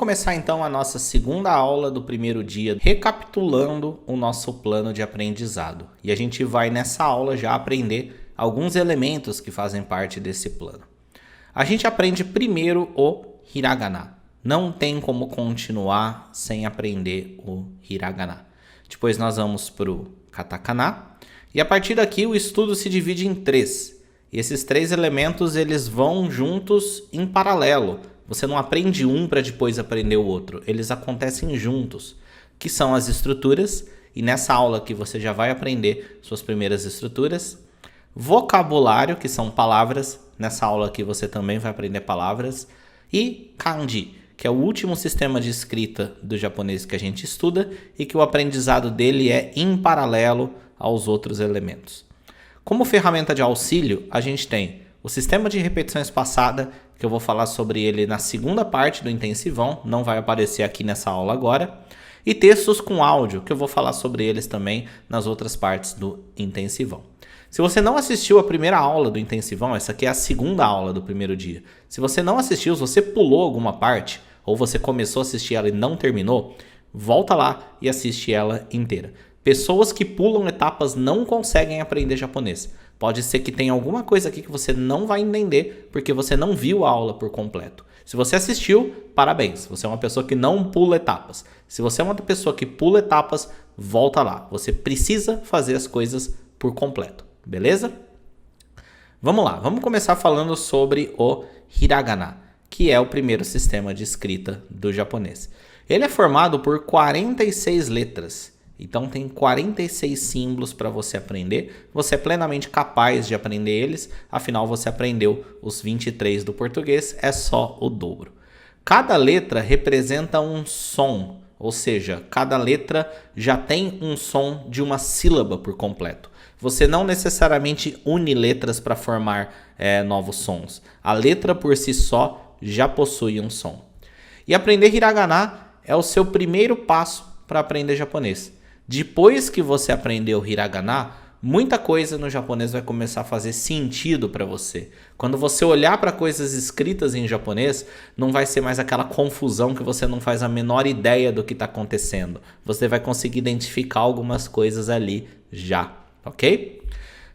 começar então a nossa segunda aula do primeiro dia, recapitulando o nosso plano de aprendizado. E a gente vai nessa aula já aprender alguns elementos que fazem parte desse plano. A gente aprende primeiro o hiragana. Não tem como continuar sem aprender o hiragana. Depois nós vamos para o katakana. E a partir daqui o estudo se divide em três. E esses três elementos eles vão juntos em paralelo. Você não aprende um para depois aprender o outro. Eles acontecem juntos, que são as estruturas. E nessa aula aqui você já vai aprender suas primeiras estruturas. Vocabulário, que são palavras. Nessa aula aqui você também vai aprender palavras. E kanji, que é o último sistema de escrita do japonês que a gente estuda e que o aprendizado dele é em paralelo aos outros elementos. Como ferramenta de auxílio, a gente tem o sistema de repetição espaçada, que eu vou falar sobre ele na segunda parte do intensivão, não vai aparecer aqui nessa aula agora, e textos com áudio, que eu vou falar sobre eles também nas outras partes do intensivão. Se você não assistiu a primeira aula do intensivão, essa aqui é a segunda aula do primeiro dia. Se você não assistiu, se você pulou alguma parte, ou você começou a assistir ela e não terminou, volta lá e assiste ela inteira. Pessoas que pulam etapas não conseguem aprender japonês. Pode ser que tenha alguma coisa aqui que você não vai entender porque você não viu a aula por completo. Se você assistiu, parabéns. Você é uma pessoa que não pula etapas. Se você é uma pessoa que pula etapas, volta lá. Você precisa fazer as coisas por completo. Beleza? Vamos lá. Vamos começar falando sobre o hiragana, que é o primeiro sistema de escrita do japonês. Ele é formado por 46 letras. Então tem 46 símbolos para você aprender. Você é plenamente capaz de aprender eles, afinal você aprendeu os 23 do português, é só o dobro. Cada letra representa um som, ou seja, cada letra já tem um som de uma sílaba por completo. Você não necessariamente une letras para formar novos sons. A letra por si só já possui um som. E aprender hiragana é o seu primeiro passo para aprender japonês. Depois que você aprendeu o hiragana, muita coisa no japonês vai começar a fazer sentido para você. Quando você olhar para coisas escritas em japonês, não vai ser mais aquela confusão que você não faz a menor ideia do que está acontecendo. Você vai conseguir identificar algumas coisas ali já, ok?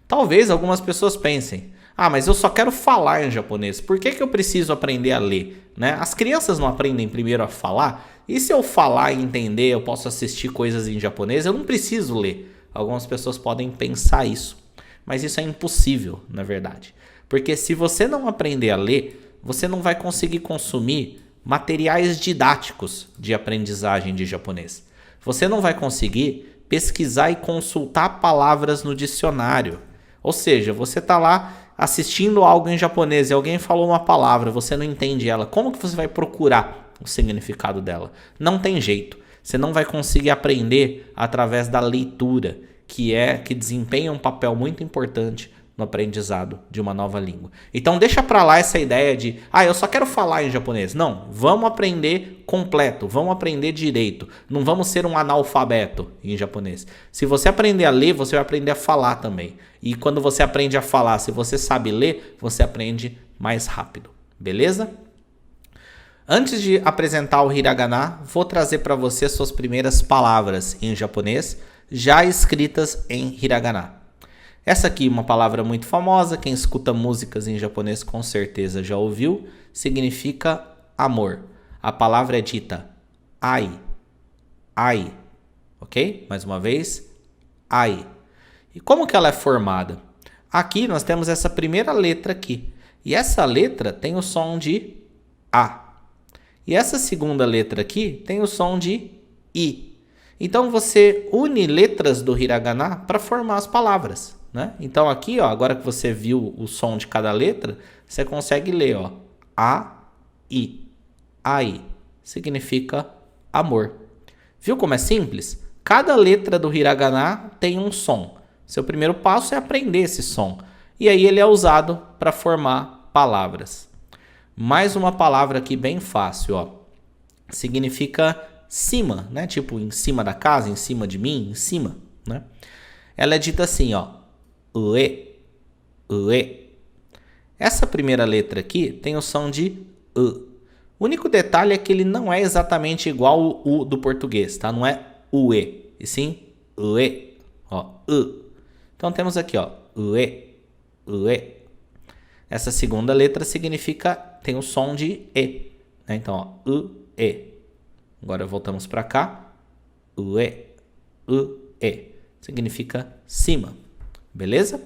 Talvez algumas pessoas pensem, mas eu só quero falar em japonês, por que eu preciso aprender a ler? Né? As crianças não aprendem primeiro a falar? E se eu falar e entender, eu posso assistir coisas em japonês, eu não preciso ler. Algumas pessoas podem pensar isso, mas isso é impossível, na verdade. Porque se você não aprender a ler, você não vai conseguir consumir materiais didáticos de aprendizagem de japonês. Você não vai conseguir pesquisar e consultar palavras no dicionário. Ou seja, você está lá assistindo algo em japonês e alguém falou uma palavra, você não entende ela. Como que você vai procurar o significado dela? Não tem jeito. Você não vai conseguir aprender através da leitura, que desempenha um papel muito importante no aprendizado de uma nova língua. Então deixa pra lá essa ideia de, eu só quero falar em japonês. Não, vamos aprender completo, vamos aprender direito. Não vamos ser um analfabeto em japonês. Se você aprender a ler, você vai aprender a falar também. E quando você aprende a falar, se você sabe ler, você aprende mais rápido. Beleza? Antes de apresentar o hiragana, vou trazer para você suas primeiras palavras em japonês, já escritas em hiragana. Essa aqui é uma palavra muito famosa, quem escuta músicas em japonês com certeza já ouviu, significa amor. A palavra é dita ai, ai, ok? Mais uma vez, ai. E como que ela é formada? Aqui nós temos essa primeira letra aqui, e essa letra tem o som de A. E essa segunda letra aqui tem o som de I. Então você une letras do hiragana para formar as palavras, né? Então aqui, agora que você viu o som de cada letra, você consegue ler, A, I. Ai significa amor. Viu como é simples? Cada letra do hiragana tem um som. Seu primeiro passo é aprender esse som. E aí ele é usado para formar palavras. Mais uma palavra aqui bem fácil, significa cima, né? Tipo em cima da casa, em cima de mim, em cima, né? Ela é dita assim, ue, ue. Essa primeira letra aqui tem o som de u. O único detalhe é que ele não é exatamente igual o U do português, tá? Não é UE, e sim UE. Ó, U. Então temos aqui, ó, UE, UE. Essa segunda letra significa, tem o som de E, né? Então, ó, U, E. Agora voltamos para cá. UE, U, E. Significa cima, beleza?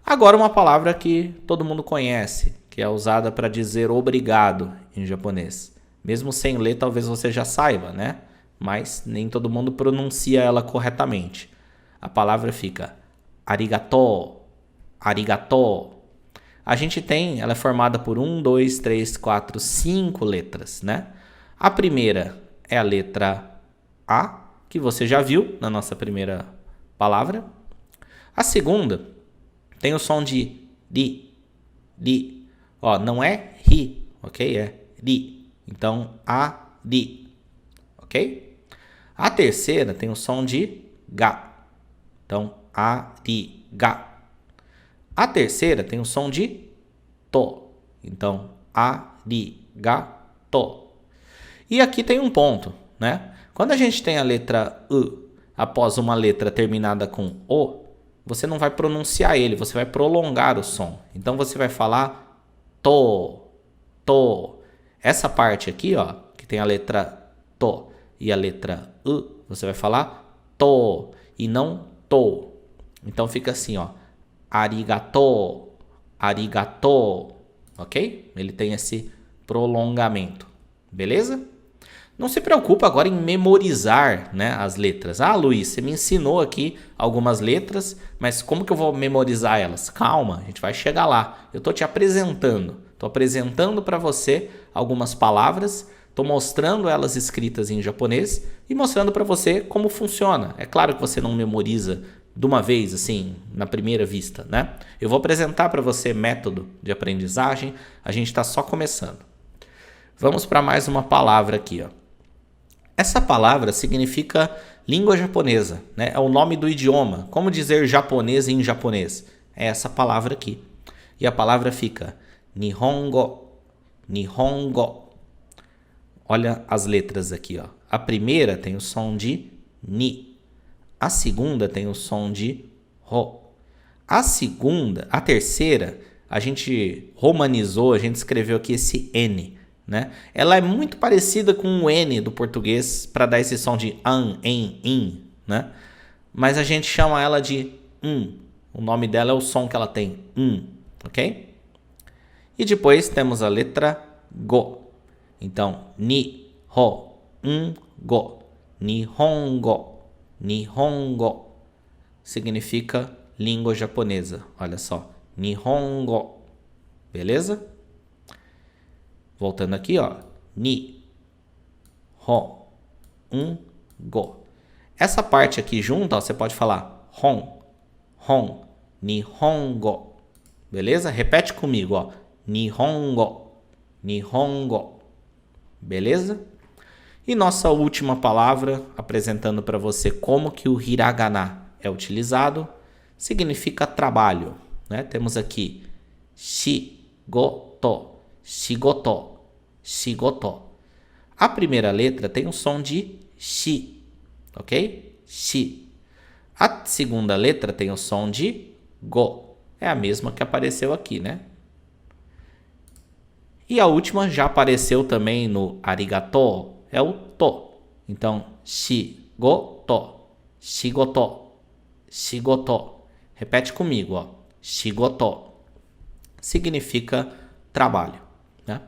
Agora uma palavra que todo mundo conhece, que é usada para dizer obrigado em japonês. Mesmo sem ler, talvez você já saiba, né? Mas nem todo mundo pronuncia ela corretamente. A palavra fica arigato, arigato. A gente tem, ela é formada por 1, 2, 3, 4, 5 letras, né? A primeira é a letra A, que você já viu na nossa primeira palavra. A segunda tem o som de ri, ri. Ó, não é ri, ok? É ri. Então, a, ri, ok? A terceira tem o som de ga. Então, a, ri, ga. A terceira tem o som de to. Então, arigato. E aqui tem um ponto, né? Quando a gente tem a letra U após uma letra terminada com O, você não vai pronunciar ele, você vai prolongar o som. Então, você vai falar to, to. Essa parte aqui, ó, que tem a letra to e a letra U, você vai falar to e não to. Então, fica assim, ó. Arigato, arigato, ok? Ele tem esse prolongamento, beleza? Não se preocupa agora em memorizar, né, as letras. Ah, Luiz, você me ensinou aqui algumas letras, mas como que eu vou memorizar elas? Calma, a gente vai chegar lá. Eu estou te apresentando. Estou apresentando para você algumas palavras, estou mostrando elas escritas em japonês e mostrando para você como funciona. É claro que você não memoriza de uma vez, assim, na primeira vista, né? Eu vou apresentar para você método de aprendizagem, a gente está só começando. Vamos para mais uma palavra aqui, ó. Essa palavra significa língua japonesa, né? É o nome do idioma. Como dizer japonês em japonês? É essa palavra aqui. E a palavra fica Nihongo, Nihongo. Olha as letras aqui, ó. A primeira tem o som de Ni. A segunda tem o som de Ro. A terceira, a gente romanizou, a gente escreveu aqui esse N, né? Ela é muito parecida com o N do português para dar esse som de an, en, in, né? Mas a gente chama ela de O nome dela é o som que ela tem, ok? E depois temos a letra Go. Então, ni, ho, go, nihongo. Nihongo significa língua japonesa. Olha só, Nihongo. Beleza? Voltando aqui, ó. Ni, ho, go. Essa parte aqui junto, ó, você pode falar hon, hon, Nihongo. Beleza? Repete comigo, ó. Nihongo, Nihongo. Beleza? E nossa última palavra, apresentando para você como que o hiragana é utilizado, significa trabalho, né? Temos aqui shigoto, shigoto, shigoto. A primeira letra tem o som de shi, ok? Shi. A segunda letra tem o som de go. É a mesma que apareceu aqui, né? E a última já apareceu também no arigato, é o to. Então, shigoto, shigoto, shigoto. Repete comigo, ó. Shigoto significa trabalho, né?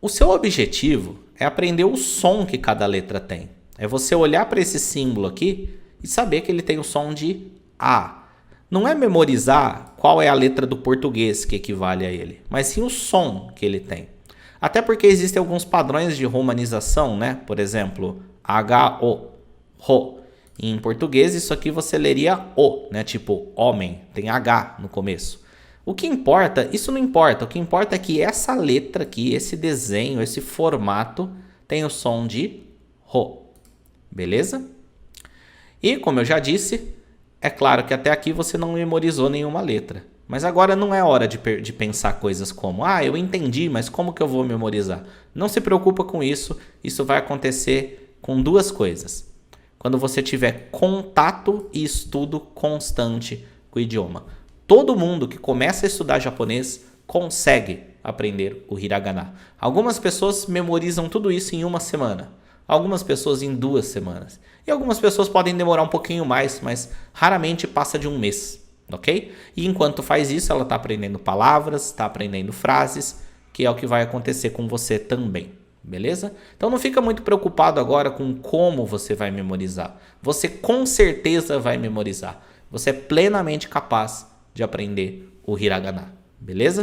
O seu objetivo é aprender o som que cada letra tem. É você olhar para esse símbolo aqui e saber que ele tem o som de A. Não é memorizar qual é a letra do português que equivale a ele, mas sim o som que ele tem. Até porque existem alguns padrões de romanização, né? Por exemplo, H-O, ro. Em português, isso aqui você leria O, né? Tipo, homem, tem H no começo. O que importa, isso não importa. O que importa é que essa letra aqui, esse desenho, esse formato, tem o som de ro. Beleza? E, como eu já disse, é claro que até aqui você não memorizou nenhuma letra. Mas agora não é hora de pensar coisas como, eu entendi, mas como que eu vou memorizar? Não se preocupa com isso, isso vai acontecer com duas coisas. Quando você tiver contato e estudo constante com o idioma. Todo mundo que começa a estudar japonês consegue aprender o hiragana. Algumas pessoas memorizam tudo isso em uma semana, algumas pessoas em 2 semanas. E algumas pessoas podem demorar um pouquinho mais, mas raramente passa de um mês. Ok? E enquanto faz isso, ela está aprendendo palavras, está aprendendo frases, que é o que vai acontecer com você também. Beleza? Então não fica muito preocupado agora com como você vai memorizar. Você com certeza vai memorizar. Você é plenamente capaz de aprender o hiragana. Beleza?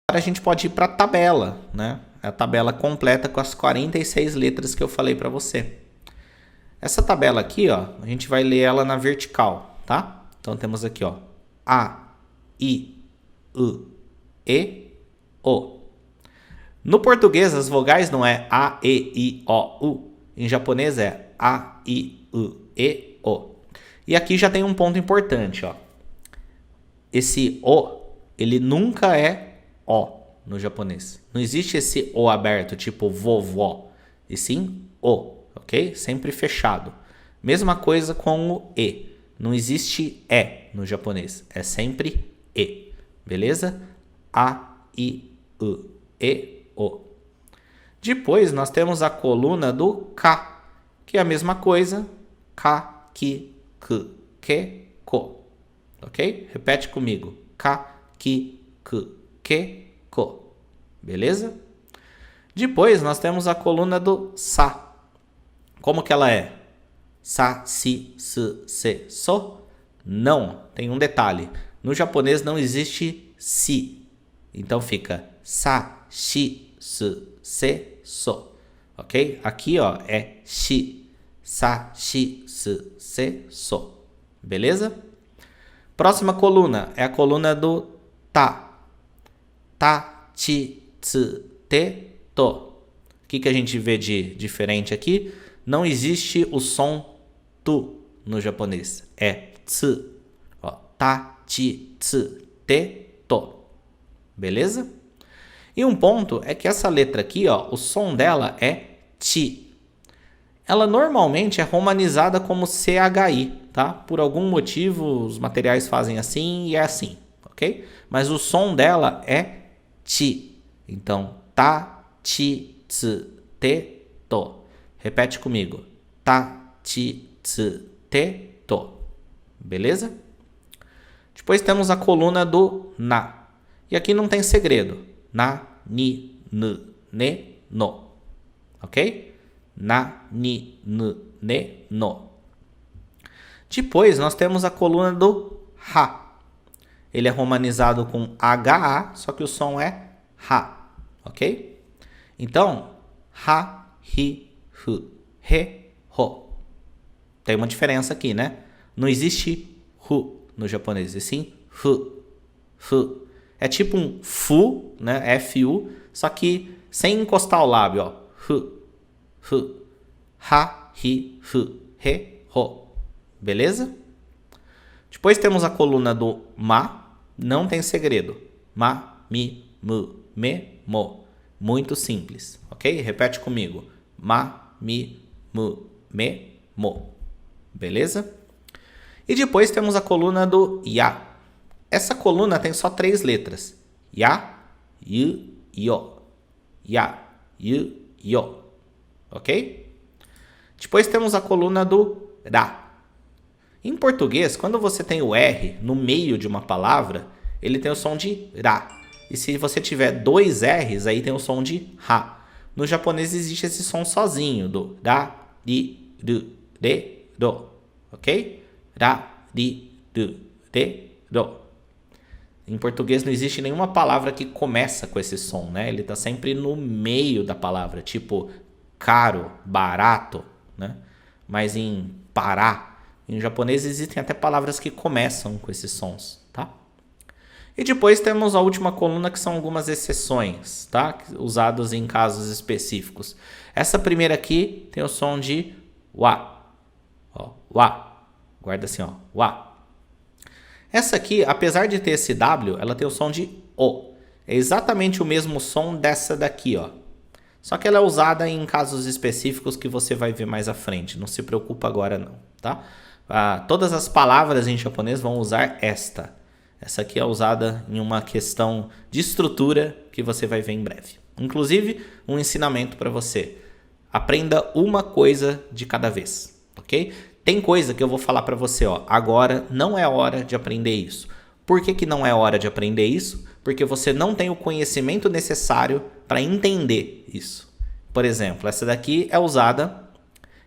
Agora a gente pode ir para a tabela, né? A tabela completa com as 46 letras que eu falei para você. Essa tabela aqui, ó, a gente vai ler ela na vertical, tá? Então temos aqui, ó, A, I, U, E, O. No português, as vogais não é A, E, I, O, U. Em japonês é A, I, U, E, O. E aqui já tem um ponto importante, ó. Esse O, ele nunca é O no japonês. Não existe esse O aberto, tipo vovó. E sim O, ok? Sempre fechado. Mesma coisa com o E. Não existe E no japonês. É sempre E. Beleza? A, I, U, E, O. Depois nós temos a coluna do K, que é a mesma coisa. Ka, Ki, Ku, Ke, Ko. Ok? Repete comigo. Ka, Ki, Ku, Ke, Ko. Beleza? Depois nós temos a coluna do Sa. Como que ela é? Sa, si, su, se, so? Não, tem um detalhe. No japonês não existe si. Então fica sa, shi, su, se, so. Ok? Aqui, ó, é shi. Sa, shi, su, se, so. Beleza? Próxima coluna é a coluna do ta. Ta, chi, tsu, te, to. O que a gente vê de diferente aqui? Não existe o som tu no japonês. É tsu. Ó, ta, chi, tsu, te, to. Beleza? E um ponto é que essa letra aqui, ó, o som dela é chi. Ela normalmente é romanizada como CHI, tá? Por algum motivo os materiais fazem assim e é assim, ok? Mas o som dela é chi. Então, ta, chi, tsu, te, to. Repete comigo. Ta, chi, tsu, te, to. Beleza? Depois temos a coluna do na. E aqui não tem segredo. Na, ni, nu, ne, no. Ok? Na, ni, nu, ne, no. Depois nós temos a coluna do ha. Ele é romanizado com HA, só que o som é ha. Ok? Então, ha, hi, hu, he, ho. Tem uma diferença aqui, né? Não existe hu no japonês, e sim hu, hu. É tipo um fu, né? F-U, só que sem encostar o lábio, ó. Hu, hu. Ha, hi, hu, he, ho. Beleza? Depois temos a coluna do ma. Não tem segredo. Ma, mi, mu, me, mo. Muito simples, ok? Repete comigo. Ma, mi, mu, me, mo. Beleza? E depois temos a coluna do ya. Essa coluna tem só 3 letras. Ya, yu, yo. Ya, yu, yo. Ok? Depois temos a coluna do ra. Em português, quando você tem o R no meio de uma palavra, ele tem o som de ra. E se você tiver 2 R's, aí tem o som de ra. No japonês existe esse som sozinho, do ra, ri, ru, re, ro. Ok? Ra, ri, ru, re, ro. Em português não existe nenhuma palavra que começa com esse som, né? Ele está sempre no meio da palavra, tipo caro, barato, né? Mas em pará, em japonês existem até palavras que começam com esses sons, tá? E depois temos a última coluna, que são algumas exceções, tá? Usadas em casos específicos. Essa primeira aqui tem o som de wa. Ó, wa. Guarda assim, ó, wa. Essa aqui, apesar de ter esse W, ela tem o som de O. É exatamente o mesmo som dessa daqui, ó. Só que ela é usada em casos específicos que você vai ver mais à frente. Não se preocupa agora não, tá? Todas as palavras em japonês vão usar esta. Essa aqui é usada em uma questão de estrutura que você vai ver em breve. Inclusive, um ensinamento para você. Aprenda uma coisa de cada vez, ok? Tem coisa que eu vou falar para você, ó. Agora não é hora de aprender isso. Por que não é hora de aprender isso? Porque você não tem o conhecimento necessário para entender isso. Por exemplo, essa daqui é usada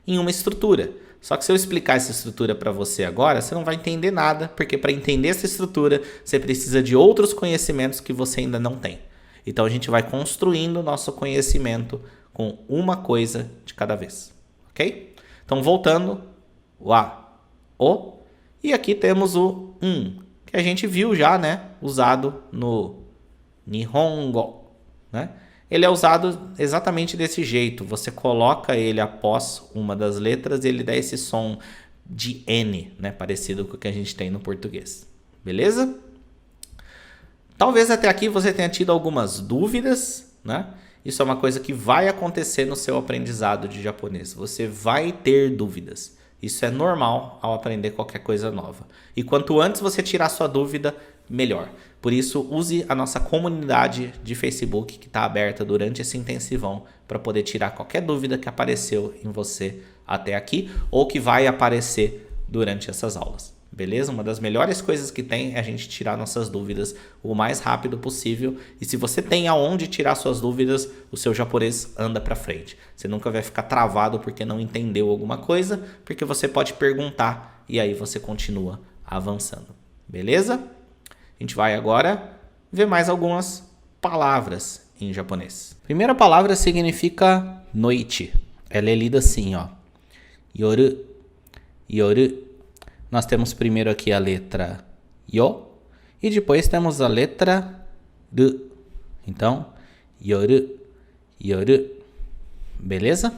em uma estrutura. Só que se eu explicar essa estrutura para você agora, você não vai entender nada, porque para entender essa estrutura, você precisa de outros conhecimentos que você ainda não tem. Então a gente vai construindo o nosso conhecimento com uma coisa de cada vez, ok? Então voltando, o A, O, e aqui temos o que a gente viu já, né, usado no Nihongo, né? Ele é usado exatamente desse jeito. Você coloca ele após uma das letras e ele dá esse som de N, né? Parecido com o que a gente tem no português. Beleza? Talvez até aqui você tenha tido algumas dúvidas, né? Isso é uma coisa que vai acontecer no seu aprendizado de japonês. Você vai ter dúvidas. Isso é normal ao aprender qualquer coisa nova. E quanto antes você tirar sua dúvida, melhor. Por isso, use a nossa comunidade de Facebook que está aberta durante esse intensivão para poder tirar qualquer dúvida que apareceu em você até aqui ou que vai aparecer durante essas aulas. Beleza? Uma das melhores coisas que tem é a gente tirar nossas dúvidas o mais rápido possível. E se você tem aonde tirar suas dúvidas, o seu japonês anda para frente. Você nunca vai ficar travado porque não entendeu alguma coisa, porque você pode perguntar e aí você continua avançando. Beleza? A gente vai agora ver mais algumas palavras em japonês. Primeira palavra significa noite. Ela é lida assim, ó. Yoru, yoru. Nós temos primeiro aqui a letra Yo e depois temos a letra Ru. Então, yoru, yoru. Beleza?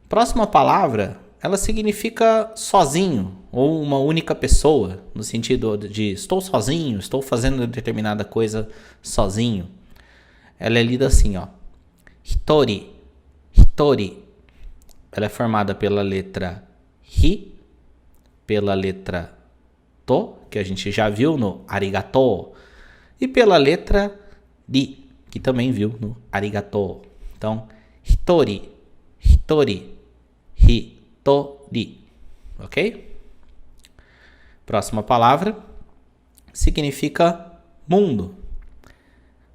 Próxima palavra, ela significa sozinho ou uma única pessoa, no sentido de estou sozinho, estou fazendo determinada coisa sozinho. Ela é lida assim, ó. Hitori, hitori. Ela é formada pela letra Hi, pela letra To, que a gente já viu no arigato, e pela letra Ri, que também viu no arigato. Então, hitori, hitori, hitori, ok? Próxima palavra significa mundo.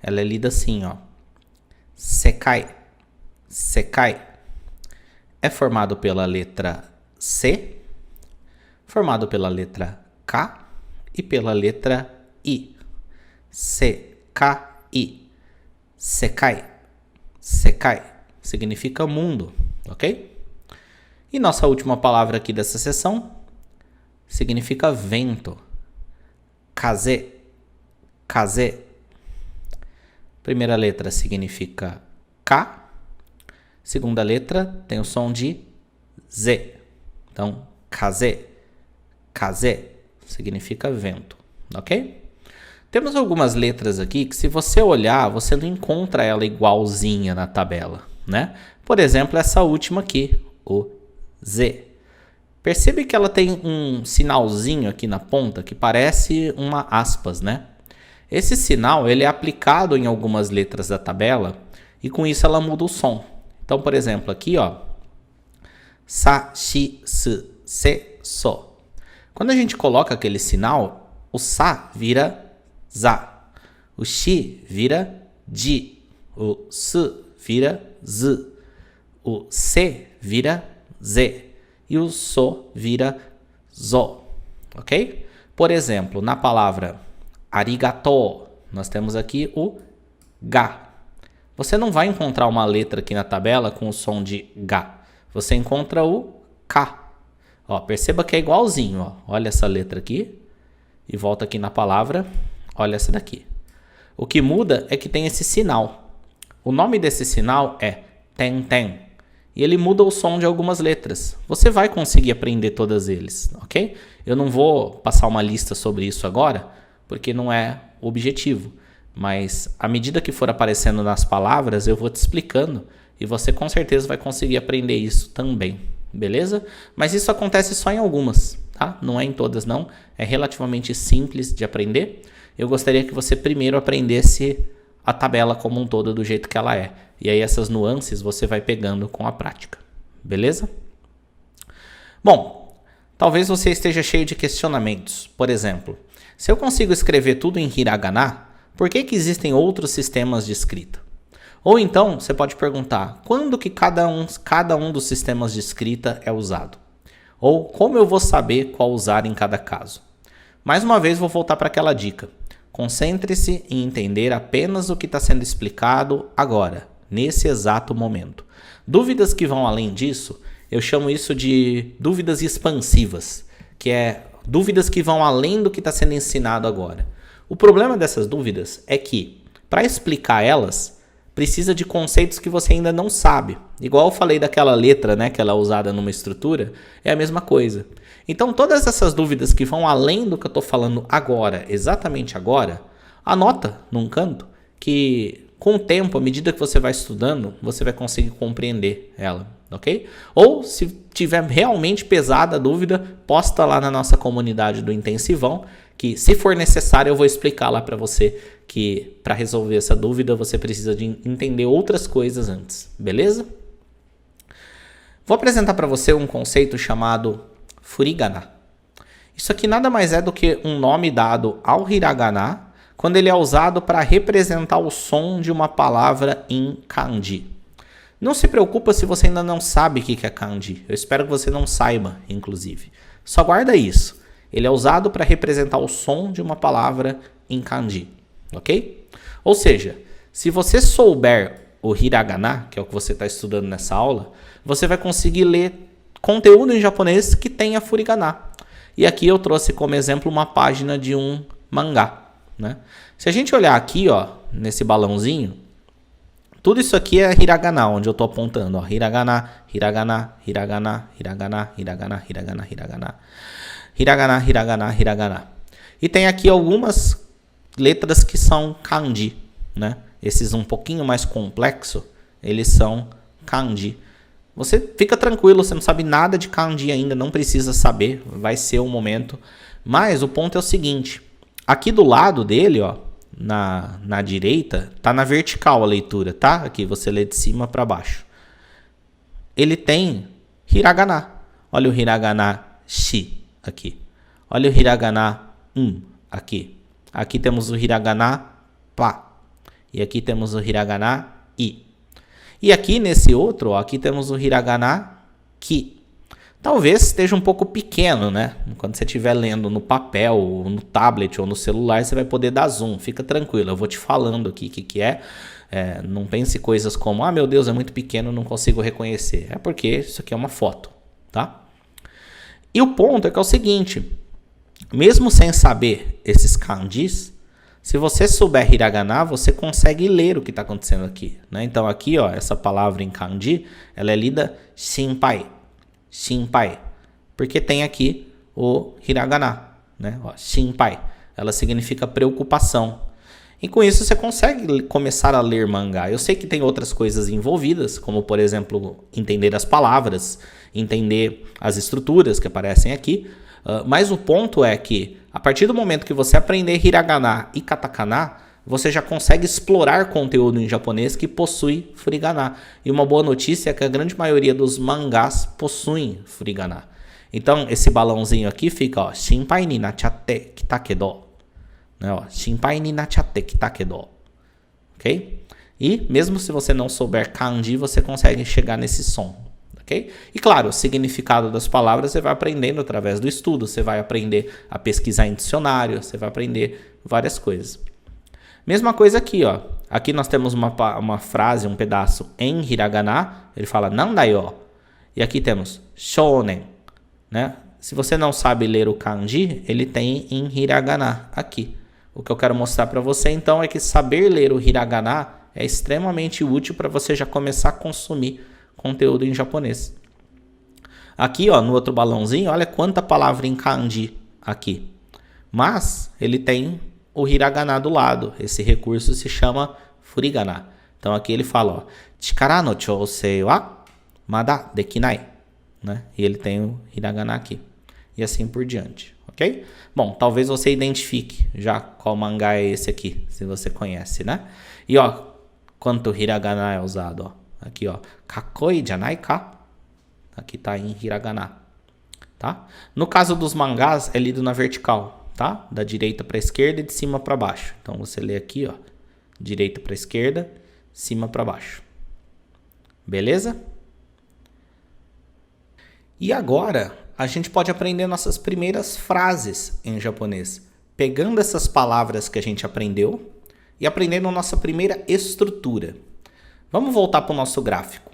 Ela é lida assim, ó. Sekai, sekai. É formado pela letra C, formado pela letra K e pela letra I. Sekai. Sekai. Sekai. Significa mundo, ok? E nossa última palavra aqui dessa sessão significa vento. Kaze. Kaze. Primeira letra significa K. Segunda letra tem o som de Z. Então, kaze. Kaze significa vento, ok? Temos algumas letras aqui que, se você olhar, você não encontra ela igualzinha na tabela, né? Por exemplo, essa última aqui, o Z. Percebe que ela tem um sinalzinho aqui na ponta que parece uma aspas, né? Esse sinal ele é aplicado em algumas letras da tabela e com isso ela muda o som. Então, por exemplo, aqui, ó, sa, shi, su, se, so. Quando a gente coloca aquele sinal, o sa vira za, o shi vira ji, o su vira z, o se vira z e o so vira zo, ok? Por exemplo, na palavra arigato, nós temos aqui o ga. Você não vai encontrar uma letra aqui na tabela com o som de ga. Você encontra o ka. Ó, perceba que é igualzinho, ó. Olha essa letra aqui e volta aqui na palavra, olha essa daqui. O que muda é que tem esse sinal. O nome desse sinal é ten ten e ele muda o som de algumas letras. Você vai conseguir aprender todas eles, ok? Eu não vou passar uma lista sobre isso agora, porque não é o objetivo. Mas à medida que for aparecendo nas palavras, eu vou te explicando e você com certeza vai conseguir aprender isso também, beleza? Mas isso acontece só em algumas, tá? Não é em todas não, é relativamente simples de aprender. Eu gostaria que você primeiro aprendesse a tabela como um todo do jeito que ela é. E aí essas nuances você vai pegando com a prática, beleza? Bom, talvez você esteja cheio de questionamentos. Por exemplo, se eu consigo escrever tudo em hiragana, por que existem outros sistemas de escrita? Ou então, você pode perguntar, quando que cada um dos sistemas de escrita é usado? Ou como eu vou saber qual usar em cada caso? Mais uma vez, vou voltar para aquela dica. Concentre-se em entender apenas o que está sendo explicado agora, nesse exato momento. Dúvidas que vão além disso, eu chamo isso de dúvidas expansivas, que é dúvidas que vão além do que está sendo ensinado agora. O problema dessas dúvidas é que, para explicar elas, precisa de conceitos que você ainda não sabe. Igual eu falei daquela letra, né, que ela é usada numa estrutura, é a mesma coisa. Então, todas essas dúvidas que vão além do que eu estou falando agora, exatamente agora, anota num canto que, com o tempo, à medida que você vai estudando, você vai conseguir compreender ela, ok? Ou, se tiver realmente pesada a dúvida, posta lá na nossa comunidade do Intensivão, que se for necessário eu vou explicar lá para você que para resolver essa dúvida você precisa de entender outras coisas antes, beleza? Vou apresentar para você um conceito chamado furigana. Isso aqui nada mais é do que um nome dado ao hiragana quando ele é usado para representar o som de uma palavra em kanji. Não se preocupa se você ainda não sabe o que é kanji. Eu espero que você não saiba, inclusive. Só guarda isso. Ele é usado para representar o som de uma palavra em kanji, ok? Ou seja, se você souber o hiragana, que é o que você está estudando nessa aula, você vai conseguir ler conteúdo em japonês que tenha furigana. E aqui eu trouxe como exemplo uma página de um mangá, né? Se a gente olhar aqui, ó, nesse balãozinho, tudo isso aqui é hiragana, onde eu estou apontando, ó, hiragana, hiragana, hiragana, hiragana, hiragana, hiragana, hiragana. Hiragana, hiragana, hiragana. E tem aqui algumas letras que são kanji, né? Esses um pouquinho mais complexos, eles são kanji. Você fica tranquilo, você não sabe nada de kanji ainda, não precisa saber, vai ser o momento. Mas o ponto é o seguinte, aqui do lado dele, ó, na direita, tá na vertical a leitura, tá? Aqui você lê de cima para baixo. Ele tem hiragana. Olha o hiragana shi. Aqui. Olha o hiragana aqui. Aqui temos o hiragana pa. E aqui temos o hiragana i. E aqui nesse outro, ó, aqui temos o hiragana ki. Talvez esteja um pouco pequeno, né? Quando você estiver lendo no papel, ou no tablet ou no celular, você vai poder dar zoom. Fica tranquilo, eu vou te falando aqui o que é. Não pense coisas como, ah, meu Deus, é muito pequeno, não consigo reconhecer. É porque isso aqui é uma foto, tá? E o ponto é que é o seguinte, mesmo sem saber esses kanjis, se você souber hiragana, você consegue ler o que está acontecendo aqui, né? Então aqui, ó, essa palavra em kanji, ela é lida shinpai, shinpai, porque tem aqui o hiragana, né? Ó, shinpai, ela significa preocupação. E com isso você consegue começar a ler mangá. Eu sei que tem outras coisas envolvidas, como por exemplo, entender as palavras, entender as estruturas que aparecem aqui. Mas o ponto é que, a partir do momento que você aprender hiragana e katakana, você já consegue explorar conteúdo em japonês que possui furigana. E uma boa notícia é que a grande maioria dos mangás possuem furigana. Então, esse balãozinho aqui fica, ó, shinpai ni nachatte kitakedo. Né, ó, shinpai ni nachatte kitakedo. Ok? E mesmo se você não souber kanji, você consegue chegar nesse som. Okay? E claro, o significado das palavras você vai aprendendo através do estudo. Você vai aprender a pesquisar em dicionário. Você vai aprender várias coisas. Mesma coisa aqui, ó. Aqui nós temos uma frase, um pedaço em hiragana. Ele fala nandayo. E aqui temos shounen. Né? Se você não sabe ler o kanji, ele tem em hiragana aqui. O que eu quero mostrar para você então é que saber ler o hiragana é extremamente útil para você já começar a consumir conteúdo em japonês. Aqui, ó, no outro balãozinho, olha quanta palavra em kanji aqui. Mas ele tem o hiragana do lado. Esse recurso se chama furigana. Então aqui ele fala, ó, chikara no chousei wa mada dekinai, né? E ele tem o hiragana aqui. E assim por diante, ok? Bom, talvez você identifique já qual mangá é esse aqui, se você conhece, né? E ó, quanto hiragana é usado, ó. Aqui, ó, kakoi janai ka? Aqui tá em hiragana, tá? No caso dos mangás, é lido na vertical, tá? Da direita para esquerda e de cima para baixo. Então você lê aqui, ó, direita para esquerda, cima para baixo. Beleza? E agora a gente pode aprender nossas primeiras frases em japonês, pegando essas palavras que a gente aprendeu e aprendendo a nossa primeira estrutura. Vamos voltar para o nosso gráfico.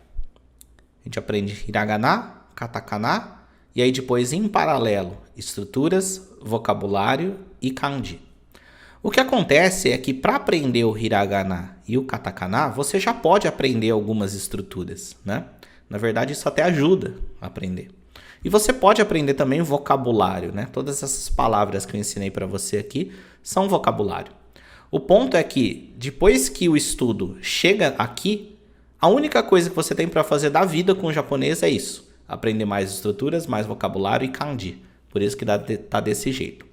A gente aprende hiragana, katakana e aí depois em paralelo, estruturas, vocabulário e kanji. O que acontece é que para aprender o hiragana e o katakana, você já pode aprender algumas estruturas, né? Na verdade, isso até ajuda a aprender. E você pode aprender também vocabulário, né? Todas essas palavras que eu ensinei para você aqui são vocabulário. O ponto é que depois que o estudo chega aqui, a única coisa que você tem para fazer da vida com o japonês é isso. Aprender mais estruturas, mais vocabulário e kanji. Por isso que tá desse jeito.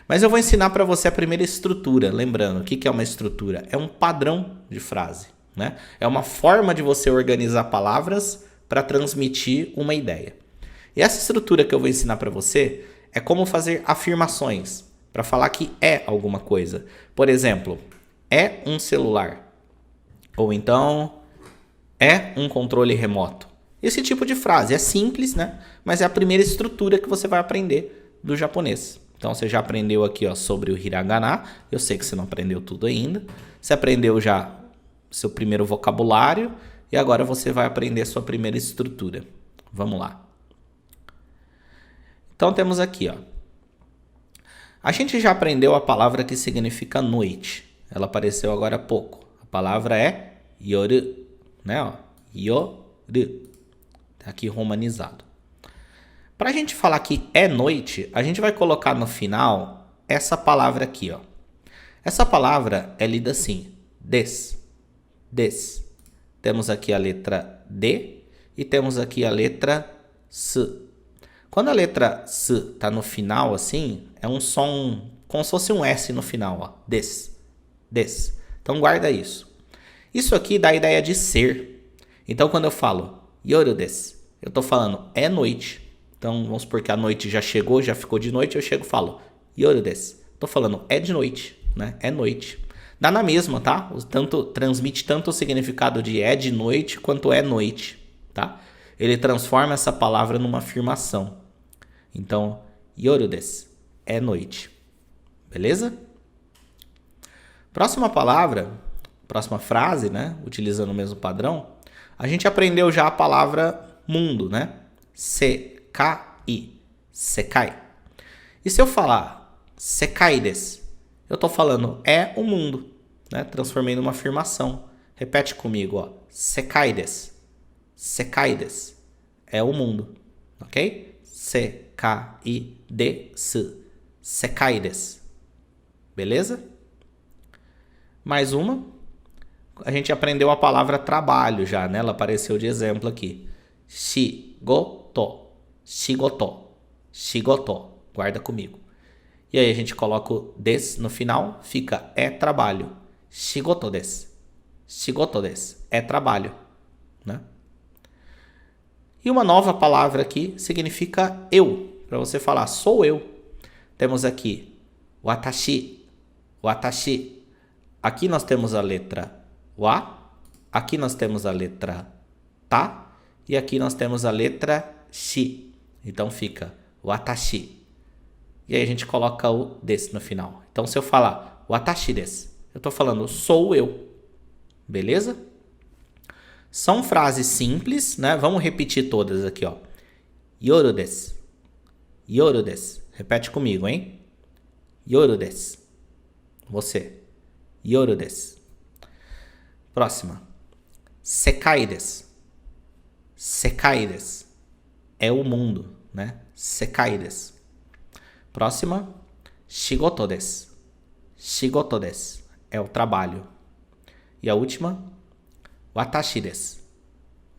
Mas eu vou ensinar para você a primeira estrutura. Lembrando, o que é uma estrutura? É um padrão de frase, né? É uma forma de você organizar palavras para transmitir uma ideia. E essa estrutura que eu vou ensinar para você é como fazer afirmações para falar que é alguma coisa. Por exemplo, é um celular. Ou então, é um controle remoto. Esse tipo de frase é simples, né? Mas é a primeira estrutura que você vai aprender do japonês. Então você já aprendeu aqui, ó, sobre o hiragana. Eu sei que você não aprendeu tudo ainda. Você aprendeu já seu primeiro vocabulário e agora você vai aprender a sua primeira estrutura. Vamos lá. Então temos aqui, ó. A gente já aprendeu a palavra que significa noite. Ela apareceu agora há pouco. A palavra é yoru, né, ó? Yoru. Tá aqui romanizado. Para a gente falar que é noite, a gente vai colocar no final essa palavra aqui, ó. Essa palavra é lida assim, des. Temos aqui a letra D e temos aqui a letra S. Quando a letra S tá no final assim, é um som como se fosse um S no final, ó. Des. Então guarda isso. Isso aqui dá a ideia de ser. Então quando eu falo yoru desu, eu tô falando é noite. Então, vamos supor que a noite já chegou, já ficou de noite, eu chego e falo yoru desu. Tô falando é de noite, né? É noite. Dá na mesma, tá? Transmite tanto o significado de é de noite quanto é noite, tá? Ele transforma essa palavra numa afirmação. Então, yoru desu, é noite. Beleza? Próxima palavra, próxima frase, né? Utilizando o mesmo padrão, a gente aprendeu já a palavra mundo, né? Sekai. E se eu falar sekai desu, eu tô falando é o mundo, né? Transformei numa afirmação. Repete comigo, ó. Sekai desu. É o mundo, ok? Sekai desu. Sekai desu. Beleza? Mais uma. A gente aprendeu a palavra trabalho já, né? Ela apareceu de exemplo aqui. Shigoto. Guarda comigo. E aí a gente coloca o des no final, fica é trabalho. Shigoto desu. É trabalho, né? E uma nova palavra aqui significa eu. Para você falar sou eu. Temos aqui watashi. Aqui nós temos a letra wa. Aqui nós temos a letra ta. E aqui nós temos a letra shi. Então fica watashi. E aí a gente coloca o des no final. Então se eu falar watashi desu, eu estou falando sou eu. Beleza? São frases simples, né? Vamos repetir todas aqui, ó. Yoru desu. Repete comigo, hein? Yoru desu. Você. Yoru desu. Próxima. Sekai desu. Sekai desu. É o mundo, né? Sekai desu. Próxima. Shigoto desu. Shigoto desu. É o trabalho. E a última. Watashi desu.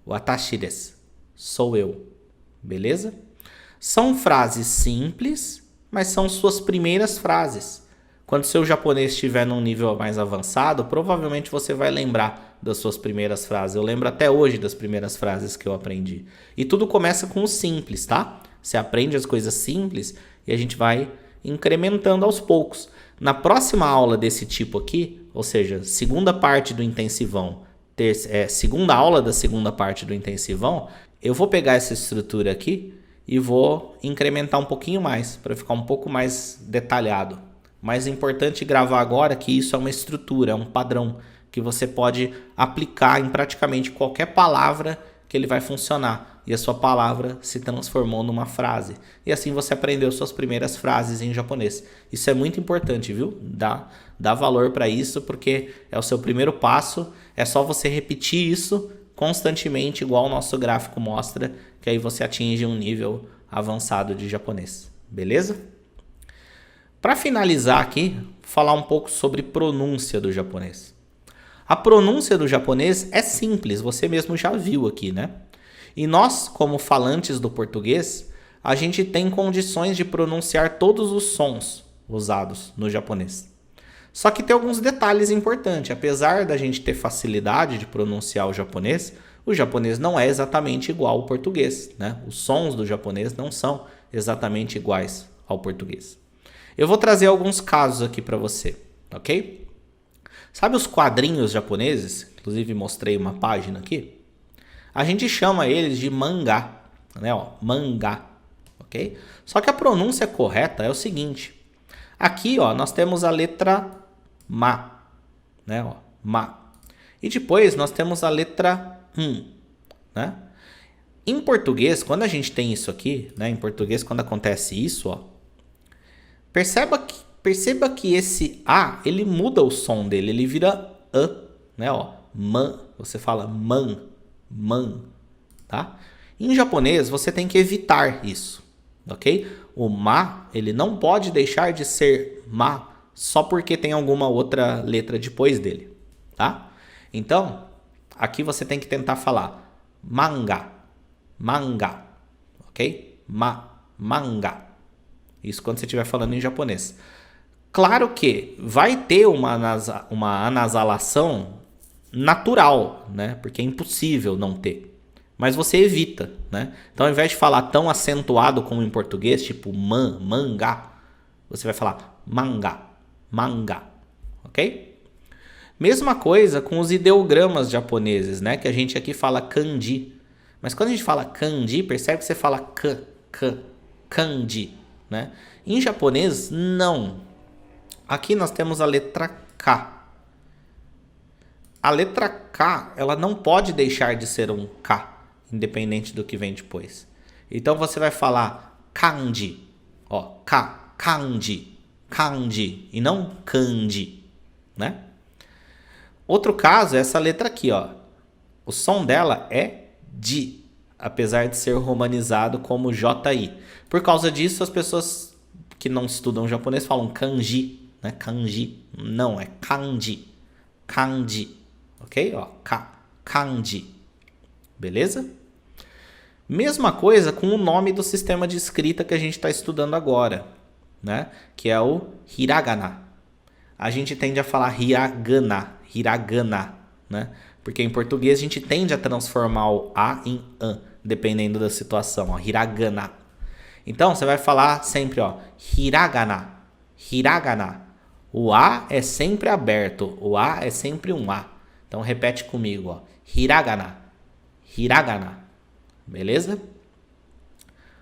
Watashi desu. Sou eu. Beleza? São frases simples, mas são suas primeiras frases. Quando seu japonês estiver num nível mais avançado, provavelmente você vai lembrar das suas primeiras frases. Eu lembro até hoje das primeiras frases que eu aprendi. E tudo começa com o simples, tá? Você aprende as coisas simples e a gente vai incrementando aos poucos. Na próxima aula desse tipo aqui, ou seja, segunda parte do intensivão, segunda aula da segunda parte do intensivão, eu vou pegar essa estrutura aqui e vou incrementar um pouquinho mais, para ficar um pouco mais detalhado. Mas é importante gravar agora que isso é uma estrutura, é um padrão, que você pode aplicar em praticamente qualquer palavra que ele vai funcionar. E a sua palavra se transformou numa frase. E assim você aprendeu suas primeiras frases em japonês. Isso é muito importante, viu? Dá valor para isso, porque é o seu primeiro passo. É só você repetir isso constantemente, igual o nosso gráfico mostra, que aí você atinge um nível avançado de japonês. Beleza? Para finalizar aqui, falar um pouco sobre pronúncia do japonês. A pronúncia do japonês é simples, você mesmo já viu aqui, né? E nós, como falantes do português, a gente tem condições de pronunciar todos os sons usados no japonês. Só que tem alguns detalhes importantes. Apesar da gente ter facilidade de pronunciar o japonês não é exatamente igual ao português, né? Os sons do japonês não são exatamente iguais ao português. Eu vou trazer alguns casos aqui para você, ok? Sabe os quadrinhos japoneses? Inclusive mostrei uma página aqui. A gente chama eles de mangá, né? Ó, mangá, ok? Só que a pronúncia correta é o seguinte. Aqui, ó, nós temos a letra ma, né? Ó, ma. E depois nós temos a letra né? Em português, quando a gente tem isso aqui, né? Em português, quando acontece isso, ó, perceba que esse A, ele muda o som dele, ele vira A, né? Ó, man, você fala man, tá? Em japonês, você tem que evitar isso, ok? O ma, ele não pode deixar de ser ma só porque tem alguma outra letra depois dele, tá? Então, aqui você tem que tentar falar manga, ok? Manga. Isso quando você estiver falando em japonês. Claro que vai ter uma anasalação natural, né? Porque é impossível não ter. Mas você evita, né? Então, ao invés de falar tão acentuado como em português, tipo manga, você vai falar manga, ok? Mesma coisa com os ideogramas japoneses, né? Que a gente aqui fala kanji. Mas quando a gente fala kanji, percebe que você fala kanji, né? Em japonês, não. Aqui nós temos a letra K. A letra K, ela não pode deixar de ser um K, independente do que vem depois. Então você vai falar kanji, ó, kanji, e não kanji, né? Outro caso é essa letra aqui, ó. O som dela é Ji, apesar de ser romanizado como JI. Por causa disso, as pessoas que não estudam japonês falam kanji, né? Kanji. Não, é kanji. Ok? Ó, kanji. Beleza? Mesma coisa com o nome do sistema de escrita que a gente está estudando agora, né? Que é o hiragana. A gente tende a falar hiragana, né? Porque em português a gente tende a transformar o A em an, dependendo da situação, ó, hiragana. Então você vai falar sempre, ó, hiragana. O A é sempre aberto, o A é sempre um A. Então repete comigo, ó, hiragana. Beleza?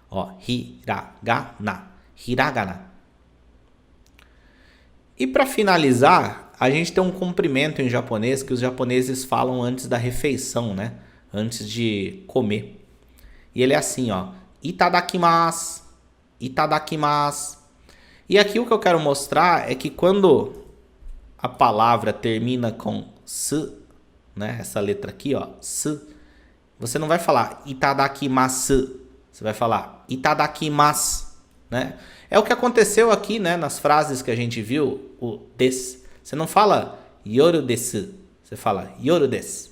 Ó, hiragana. E para finalizar, a gente tem um cumprimento em japonês que os japoneses falam antes da refeição, né? Antes de comer. E ele é assim, ó. Itadakimasu. E aqui o que eu quero mostrar é que quando a palavra termina com s, né? Essa letra aqui, ó, s, você não vai falar itadakimasu. Você vai falar itadakimasu, né? É o que aconteceu aqui, né, nas frases que a gente viu, o des. Você não fala yoru desu, você fala yoru desu.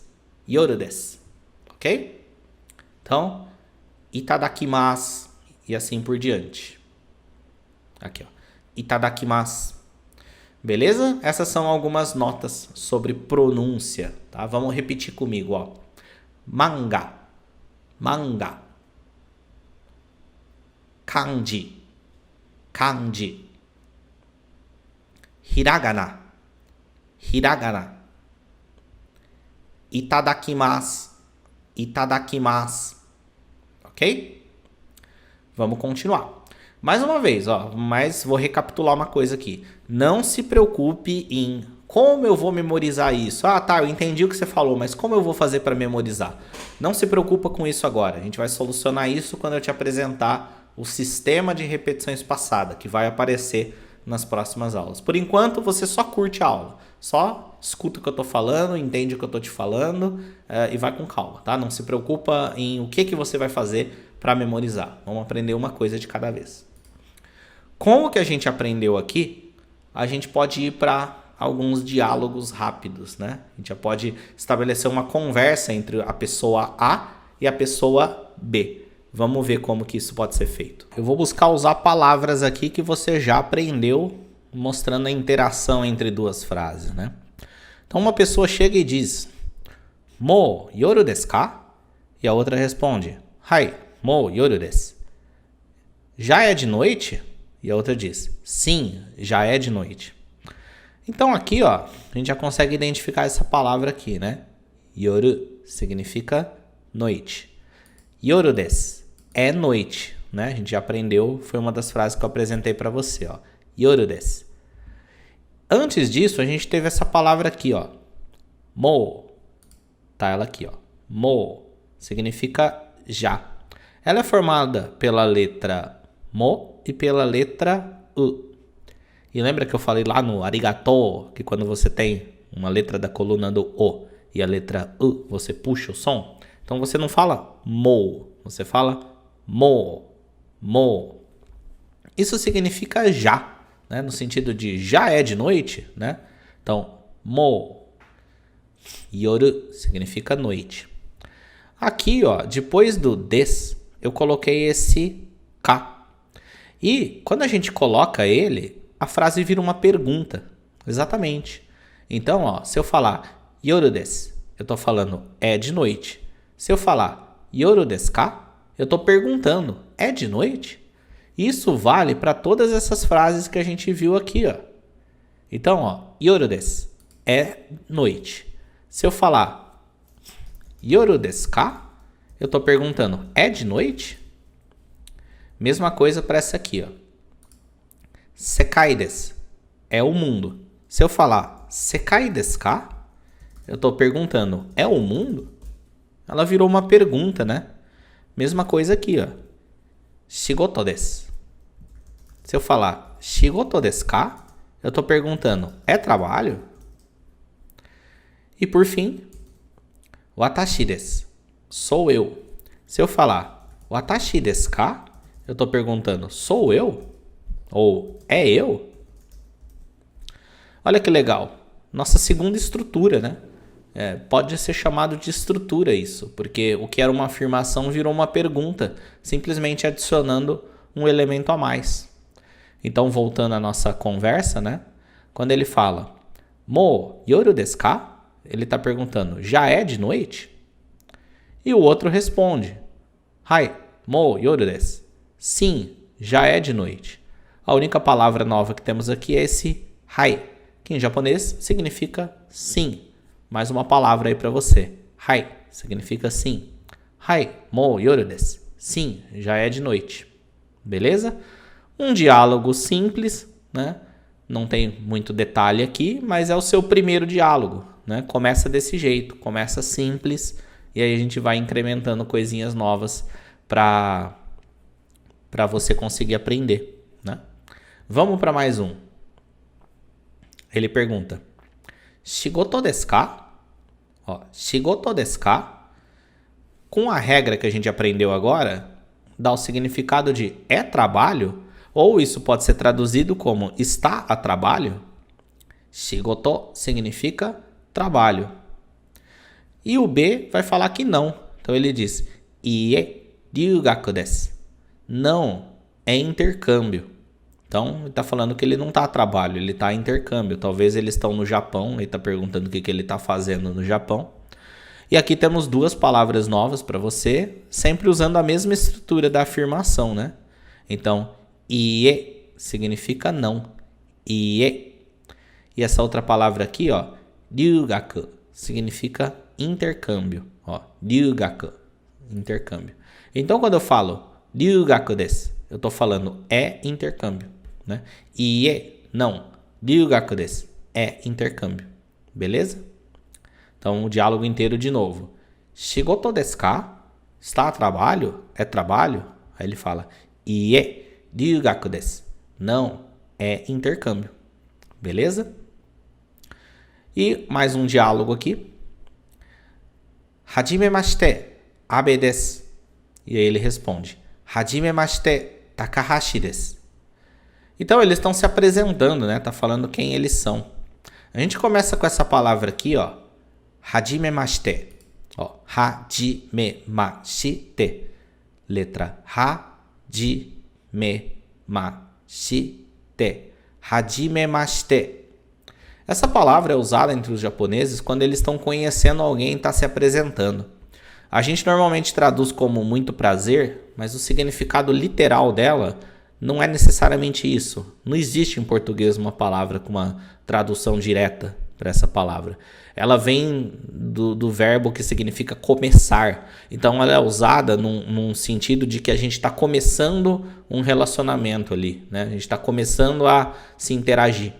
Yoru desu. OK? Então, itadakimasu e assim por diante. Aqui, ó. Itadakimasu. Beleza? Essas são algumas notas sobre pronúncia, tá? Vamos repetir comigo, ó. Manga. Manga. Kanji. Kanji. Hiragana. Hiragana. Itadakimasu. Itadakimasu. OK? Vamos continuar. Mais uma vez, ó, mas vou recapitular uma coisa aqui. Não se preocupe em como eu vou memorizar isso. Ah, tá, eu entendi o que você falou, mas como eu vou fazer para memorizar? Não se preocupa com isso agora. A gente vai solucionar isso quando eu te apresentar o sistema de repetição espaçada, que vai aparecer nas próximas aulas. Por enquanto, você só curte a aula. Só escuta o que eu tô falando, entende o que eu tô te falando e vai com calma, tá? Não se preocupa em o que você vai fazer para memorizar. Vamos aprender uma coisa de cada vez. Com o que a gente aprendeu aqui, a gente pode ir para alguns diálogos rápidos, né? A gente já pode estabelecer uma conversa entre a pessoa A e a pessoa B. Vamos ver como que isso pode ser feito. Eu vou buscar usar palavras aqui que você já aprendeu, mostrando a interação entre duas frases, né? Então uma pessoa chega e diz: Mo yoru desu ka? E a outra responde: Hai, mo yoru desu. Já é de noite? E a outra diz: sim, já é de noite. Então aqui, ó, a gente já consegue identificar essa palavra aqui, né? Yoru significa noite. Yoru desu é noite, né? A gente já aprendeu, foi uma das frases que eu apresentei para você, ó. Yoru desu. Antes disso, a gente teve essa palavra aqui, ó. Mo. Tá ela aqui, ó. Mo significa já. Ela é formada pela letra mo e pela letra u. E lembra que eu falei lá no arigato, que quando você tem uma letra da coluna do o e a letra u, você puxa o som? Então você não fala mo, você fala mo, mo. Isso significa já, né? No sentido de já é de noite, né? Então, mo. Yoru significa noite. Aqui, ó, depois do des, eu coloquei esse ka. E quando a gente coloca ele, a frase vira uma pergunta. Exatamente. Então, ó, se eu falar yoru desu, eu estou falando é de noite. Se eu falar yoru desu ka, eu estou perguntando é de noite? Isso vale para todas essas frases que a gente viu aqui, ó. Então, ó, yoru desu é noite. Se eu falar yoru desu ka, eu estou perguntando é de noite? Mesma coisa para essa aqui, ó. Sekai desu é o mundo. Se eu falar sekai desu ka, eu estou perguntando é o mundo? Ela virou uma pergunta, né? Mesma coisa aqui, ó. Shigoto desu. Se eu falar shigoto desu ka, eu estou perguntando é trabalho? E por fim, watashi desu. Sou eu. Se eu falar watashi desu ka, eu estou perguntando, sou eu? Ou é eu? Olha que legal. Nossa segunda estrutura, né? Pode ser chamado de estrutura isso, porque o que era uma afirmação virou uma pergunta, simplesmente adicionando um elemento a mais. Então, voltando à nossa conversa, né? Quando ele fala, mo yoru desu ka? Ele está perguntando, já é de noite? E o outro responde, hai, mo yoru desu. Sim, já é de noite. A única palavra nova que temos aqui é esse hai, que em japonês significa sim. Mais uma palavra aí para você. Hai significa sim. Hai, mo yoru desu. Sim, já é de noite. Beleza? Um diálogo simples, né? Não tem muito detalhe aqui, mas é o seu primeiro diálogo, né? Começa desse jeito, começa simples e aí a gente vai incrementando coisinhas novas para você conseguir aprender, né? Vamos para mais um. Ele pergunta, shigoto desu ka? Ó, shigoto desu ka? com a regra que a gente aprendeu agora, dá o significado de é trabalho, ou isso pode ser traduzido como está a trabalho. Shigoto significa trabalho. E o B vai falar que não. Então ele diz Ie ryugaku desu. Não, é intercâmbio. Então ele está falando que ele não está a trabalho, ele está a intercâmbio. Talvez eles estão no Japão, ele está perguntando o que ele está fazendo no Japão. E aqui temos duas palavras novas para você, sempre usando a mesma estrutura da afirmação, né? Então, ie significa não. Ie. E essa outra palavra aqui, ó, ryugaku, significa intercâmbio. Ó, ryugaku, intercâmbio. Então, quando eu falo ryugaku desu, eu estou falando é intercâmbio, né? Ie, não. Ryugaku desu, é intercâmbio. Beleza? Então, o diálogo inteiro de novo. Shigoto desu ka? Está a trabalho? É trabalho? Aí ele fala, Ie, ryugaku desu. Não, é intercâmbio. Beleza? E mais um diálogo aqui. Hajimemashite, Abe desu. E aí ele responde, Hajimemashite, Takahashi desu. Então, eles estão se apresentando, né? Tá falando quem eles são. A gente começa com essa palavra aqui, ó. Hajimemashite. Ó, hajimemashite. Letra hajimemashite. Hajimemashite. Essa palavra é usada entre os japoneses quando eles estão conhecendo alguém e está se apresentando. A gente normalmente traduz como muito prazer, mas o significado literal dela não é necessariamente isso. Não existe em português uma palavra com uma tradução direta para essa palavra. Ela vem do verbo que significa começar. Então ela é usada num sentido de que a gente está começando um relacionamento ali, né? A gente está começando a se interagir.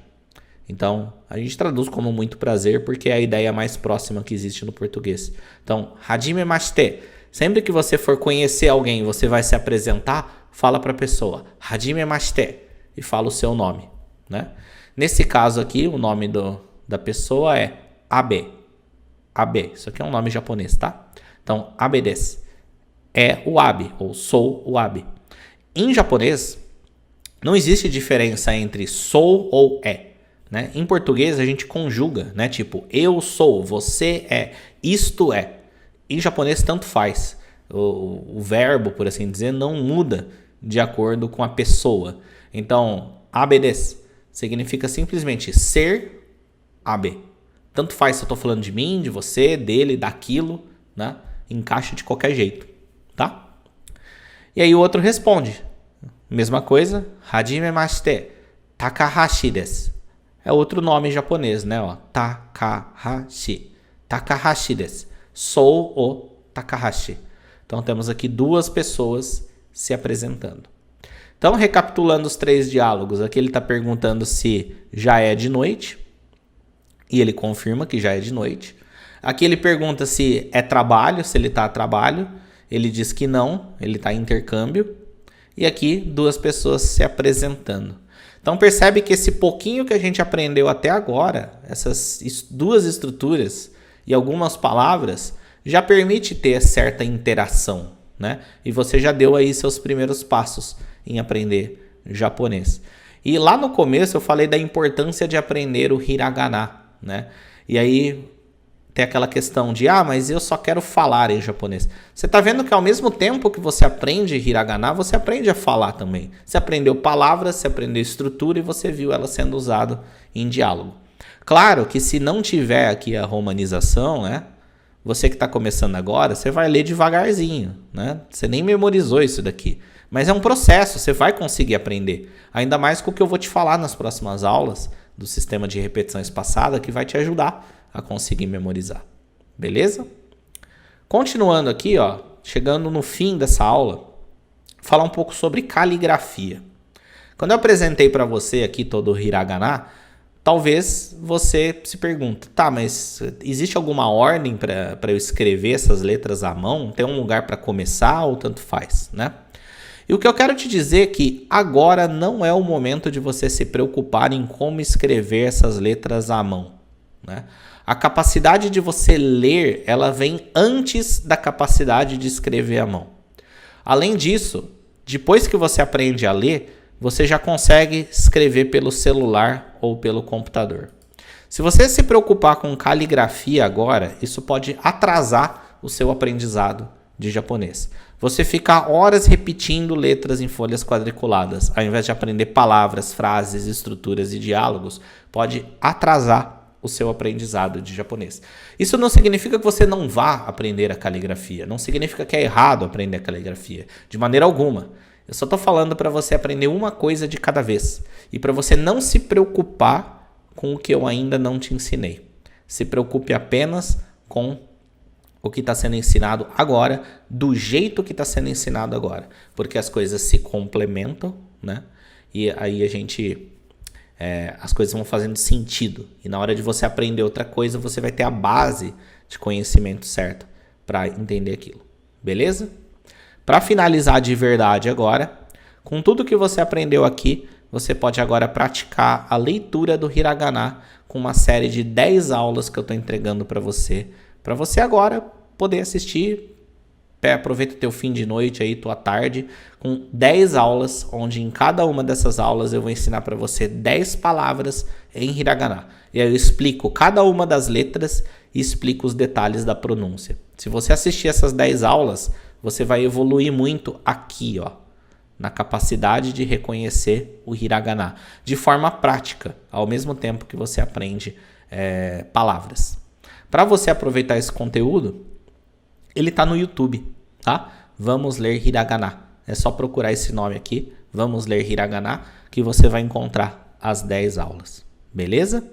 Então a gente traduz como muito prazer porque é a ideia mais próxima que existe no português. Então, hajimemashite. Sempre que você for conhecer alguém, você vai se apresentar, fala para a pessoa, hajimemashite, e fala o seu nome, né? Nesse caso aqui, o nome da pessoa é Abe. Abe, isso aqui é um nome japonês, tá? Então, Abe desu é o Abe, ou sou o Abe. Em japonês, não existe diferença entre sou ou é, né? Em português, a gente conjuga, né? Tipo, eu sou, você é, isto é. Em japonês, tanto faz. O verbo, por assim dizer, não muda de acordo com a pessoa. Então, abe desu significa simplesmente ser abe. Tanto faz se eu estou falando de mim, de você, dele, daquilo, né? Encaixa de qualquer jeito, tá? E aí o outro responde. Mesma coisa. Hajimemashite. Takahashi desu. É outro nome japonês, né? Ó, Takahashi. Takahashi desu. Sou o Takahashi. Então temos aqui duas pessoas se apresentando. Então, recapitulando os três diálogos, aqui ele está perguntando se já é de noite. E ele confirma que já é de noite. Aqui ele pergunta se é trabalho, se ele está a trabalho. Ele diz que não, ele está em intercâmbio. E aqui duas pessoas se apresentando. Então percebe que esse pouquinho que a gente aprendeu até agora, essas duas estruturas e algumas palavras, já permite ter certa interação, né? E você já deu aí seus primeiros passos em aprender japonês. E lá no começo eu falei da importância de aprender o hiragana, né? E aí tem aquela questão de, mas eu só quero falar em japonês. Você está vendo que ao mesmo tempo que você aprende hiragana, você aprende a falar também. Você aprendeu palavras, você aprendeu estrutura e você viu ela sendo usada em diálogo. Claro que se não tiver aqui a romanização, né? Você que está começando agora, você vai ler devagarzinho, né? Você nem memorizou isso daqui. Mas é um processo, você vai conseguir aprender. Ainda mais com o que eu vou te falar nas próximas aulas do sistema de repetição espaçada, que vai te ajudar a conseguir memorizar. Beleza? Continuando aqui, ó, chegando no fim dessa aula, falar um pouco sobre caligrafia. Quando eu apresentei para você aqui todo o hiragana, talvez você se pergunte, tá, mas existe alguma ordem para eu escrever essas letras à mão? Tem um lugar para começar ou tanto faz, né? E o que eu quero te dizer é que agora não é o momento de você se preocupar em como escrever essas letras à mão, né? A capacidade de você ler, ela vem antes da capacidade de escrever à mão. Além disso, depois que você aprende a ler, você já consegue escrever pelo celular ou pelo computador. Se você se preocupar com caligrafia agora, isso pode atrasar o seu aprendizado de japonês. Você ficar horas repetindo letras em folhas quadriculadas, ao invés de aprender palavras, frases, estruturas e diálogos, pode atrasar o seu aprendizado de japonês. Isso não significa que você não vá aprender a caligrafia, não significa que é errado aprender a caligrafia, de maneira alguma. Eu só estou falando para você aprender uma coisa de cada vez e para você não se preocupar com o que eu ainda não te ensinei. Se preocupe apenas com o que está sendo ensinado agora, do jeito que está sendo ensinado agora, porque as coisas se complementam, né? E aí as coisas vão fazendo sentido. E na hora de você aprender outra coisa, você vai ter a base de conhecimento certo para entender aquilo. Beleza? Para finalizar de verdade agora, com tudo que você aprendeu aqui, você pode agora praticar a leitura do hiragana com uma série de 10 aulas que eu estou entregando para você agora poder assistir. Aproveita o teu fim de noite aí, tua tarde, com 10 aulas, onde em cada uma dessas aulas eu vou ensinar para você 10 palavras em hiragana. E aí eu explico cada uma das letras e explico os detalhes da pronúncia. Se você assistir essas 10 aulas, você vai evoluir muito aqui, ó, na capacidade de reconhecer o hiragana de forma prática, ao mesmo tempo que você aprende palavras. Para você aproveitar esse conteúdo, ele está no YouTube, tá? Vamos ler hiragana. É só procurar esse nome aqui, Vamos ler hiragana, que você vai encontrar as 10 aulas. Beleza?